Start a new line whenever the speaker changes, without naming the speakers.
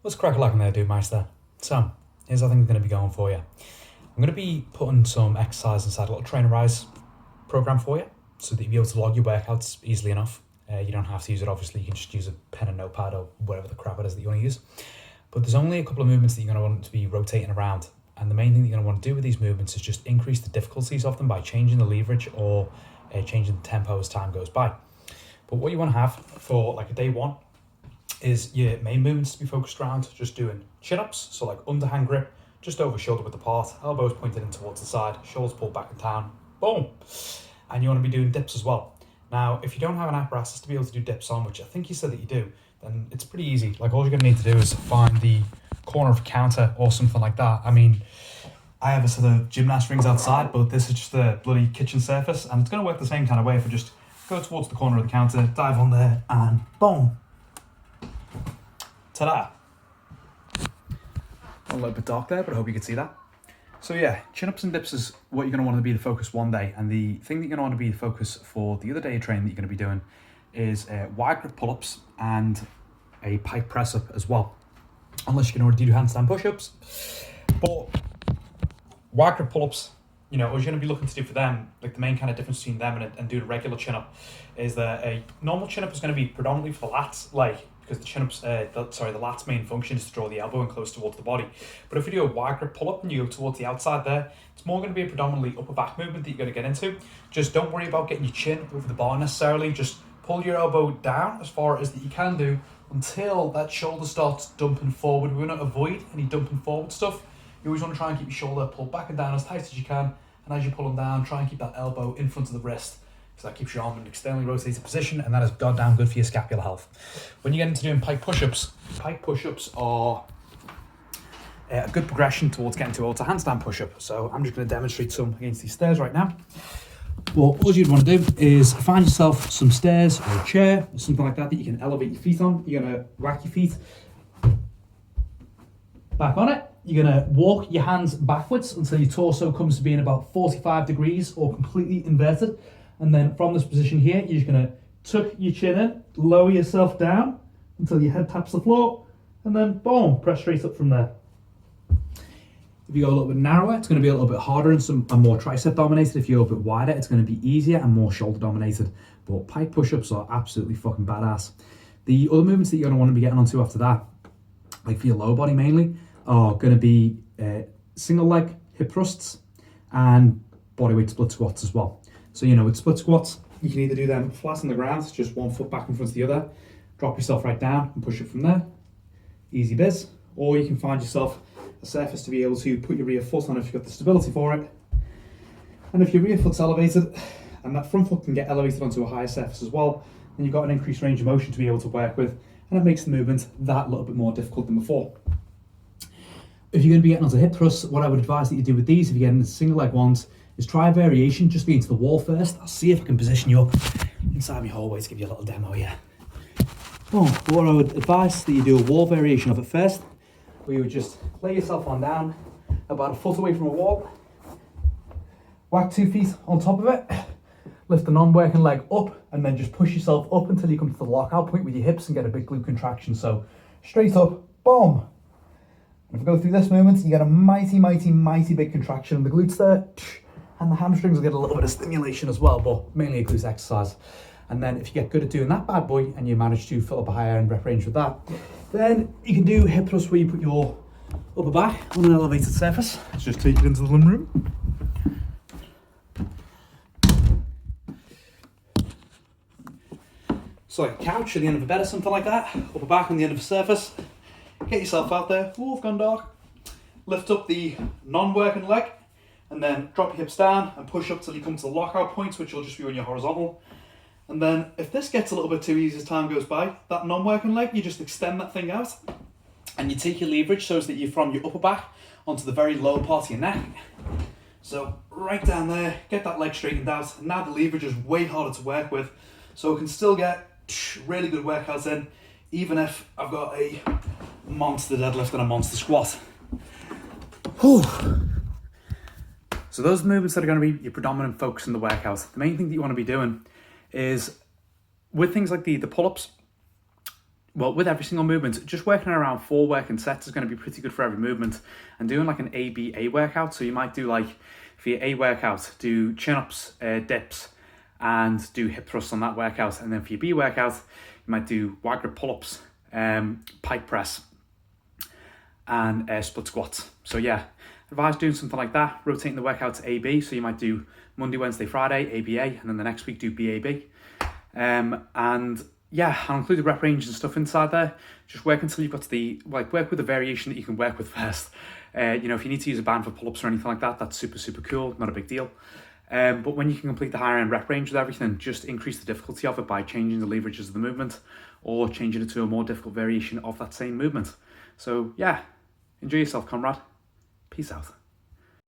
What's crack-a-lacking there, dude, Meister? So, here's how things are going to be going for you. I'm going to be putting some exercise inside a little Trainerize program for you so that you'll be able to log your workouts easily enough. You don't have to use it, obviously. You can just use a pen and notepad or whatever the crap it is that you want to use. But there's only a couple of movements that you're going to want to be rotating around. And the main thing that you're going to want to do with these movements is just increase the difficulties of them by changing the leverage or changing the tempo as time goes by. But what you want to have for like a day one is your main movements to be focused around just doing chin-ups, so like underhand grip, just over shoulder width apart, elbows pointed in towards the side, shoulders pulled back and down, boom. And you want to be doing dips as well. Now, if you don't have an apparatus to be able to do dips on, which I think you said that you do, then it's pretty easy. Like all you're going to need to do is find the corner of a counter or something like that. I mean, I have a set of gymnast rings outside, but this is just the bloody kitchen surface, and it's going to work the same kind of way if I just go towards the corner of the counter, dive on there, and boom. Ta-da. A little bit dark there, but I hope you can see that. So yeah, chin-ups and dips is what you're going to want to be the focus one day, and the thing that you're going to want to be the focus for the other day of training that you're going to be doing is wide grip pull-ups and a pike press-up as well, unless you can already do handstand push-ups. But wide grip pull-ups, you know, what you're going to be looking to do for them, like the main kind of difference between them and doing a regular chin-up is that a normal chin-up is going to be predominantly for the lats, because the chin-ups, the lat's main function is to draw the elbow in close towards the body. But if you do a wide grip pull-up and you go towards the outside there, it's more going to be a predominantly upper back movement that you're going to get into. Just don't worry about getting your chin over the bar necessarily. Just pull your elbow down as far as that you can do until that shoulder starts dumping forward. We want to avoid any dumping forward stuff. You always want to try and keep your shoulder pulled back and down as tight as you can. And as you pull them down, try and keep that elbow in front of the wrist, so that keeps your arm in an externally rotated position, and that is goddamn good for your scapular health. When you get into doing pike push-ups are a good progression towards getting towards a handstand push-up. So I'm just going to demonstrate some against these stairs right now. Well, all you'd want to do is find yourself some stairs or a chair or something like that that you can elevate your feet on. You're going to whack your feet back on it. You're going to walk your hands backwards until your torso comes to being about 45 degrees or completely inverted. And then from this position here, you're just going to tuck your chin in, lower yourself down until your head taps the floor, and then boom, press straight up from there. If you go a little bit narrower, it's going to be a little bit harder and more tricep dominated. If you go a bit wider, it's going to be easier and more shoulder dominated. But pike push-ups are absolutely fucking badass. The other movements that you're going to want to be getting onto after that, like for your lower body mainly, are going to be single leg hip thrusts and bodyweight split squats as well. So, you know, with split squats, you can either do them flat on the ground, just one foot back in front of the other, drop yourself right down and push it from there. Easy biz. Or you can find yourself a surface to be able to put your rear foot on if you've got the stability for it. And if your rear foot's elevated and that front foot can get elevated onto a higher surface as well, then you've got an increased range of motion to be able to work with, and it makes the movement that little bit more difficult than before. If you're going to be getting onto hip thrusts, what I would advise that you do with these, if you're getting into single leg ones, is try a variation, just be into the wall first. I'll see if I can position you up inside my hallway to give you a little demo here. Oh, what I would advise that you do a wall variation of it first, where you would just lay yourself on down about a foot away from a wall, whack 2 feet on top of it, lift the non-working leg up, and then just push yourself up until you come to the lockout point with your hips and get a big glute contraction. So straight up, boom. And if we go through this movement, you get a mighty, mighty, mighty big contraction in the glutes there. And the hamstrings will get a little bit of stimulation as well, but mainly a glute exercise. And then if you get good at doing that bad boy and you manage to fill up a higher end rep range with that, then you can do hip thrusts where you put your upper back on an elevated surface. Let's just take it into the living room. So like a couch at the end of a bed or something like that, upper back on the end of a surface. Get yourself out there. Ooh, I've gone dark. Lift up the non-working leg, and then drop your hips down and push up till you come to the lockout point, which will just be on your horizontal. And then if this gets a little bit too easy as time goes by, that non-working leg, you just extend that thing out and you take your leverage so that you're from your upper back onto the very lower part of your neck. So right down there, get that leg straightened out. And now the leverage is way harder to work with, so I can still get really good workouts in, even if I've got a monster deadlift and a monster squat. Whew. So those movements that are going to be your predominant focus in the workout. The main thing that you want to be doing is, with things like the pull-ups,
Well, with every single movement, just working around 4 working sets is going to be pretty good for every movement. And doing like an ABA workout, so you might do like, for your A workout, do chin-ups, dips, and do hip thrusts on that workout. And then for your B workout, you might do wide grip pull-ups, pike press, and split squats. So yeah, advise doing something like that, rotating the workout to AB. So you might do Monday, Wednesday, Friday, ABA, and then the next week do BAB. And yeah, I'll include the rep range and stuff inside there. Just work until you've got to the, like, work with the variation that you can work with first. You know, if you need to use a band for pull-ups or anything like that, that's super, super cool, not a big deal. But when you can complete the higher end rep range with everything, just increase the difficulty of it by changing the leverages of the movement or changing it to a more difficult variation of that same movement. So yeah, enjoy yourself, comrade. Peace out.